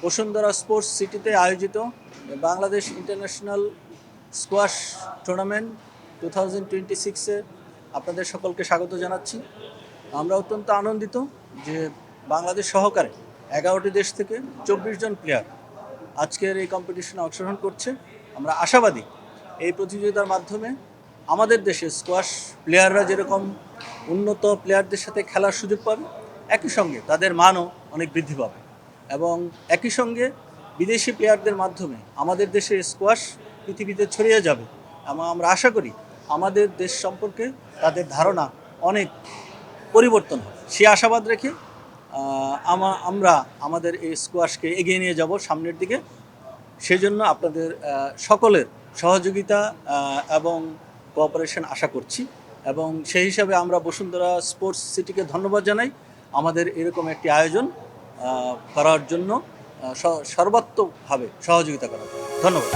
Bashundhara sports সিটিতে আয়োজিত Bangladesh international squash tournament 2026-এ আপনাদের সকলকে স্বাগত জানাচ্ছি। আমরা অত্যন্ত আনন্দিত যে বাংলাদেশ সহকারে 11টি দেশ থেকে 24 জন প্লেয়ার আজকের এই কম্পিটিশনে অংশগ্রহণ করছে। আমরা আশাবাদী এই প্রতিযোগিতার মাধ্যমে আমাদের দেশে স্কোয়াশ প্লেয়াররা যেরকম উন্নত প্লেয়ারদের সাথে খেলার সুযোগ পাবে, একই সঙ্গে তাদের মানও অনেক বৃদ্ধি পাবে এবং একই সঙ্গে বিদেশি প্লেয়ারদের মাধ্যমে আমাদের দেশের স্কোয়াশ পৃথিবীতে ছড়িয়ে যাবে এবং আমরা আশা করি আমাদের দেশ সম্পর্কে তাদের ধারণা অনেক পরিবর্তন হবে। সে আশাবাদ রেখে আমরা আমাদের এই স্কোয়াশকে এগিয়ে নিয়ে যাব সামনের দিকে। সেজন্য আপনাদের সকলের সহযোগিতা এবং কোঅপারেশন আশা করছি এবং সেই হিসাবে আমরা বসুন্ধরা স্পোর্টস সিটিকে ধন্যবাদ জানাই আমাদের এরকম একটি আয়োজন করার জন্য সর্বাত্মকভাবে সহযোগিতা করার জন্য। ধন্যবাদ।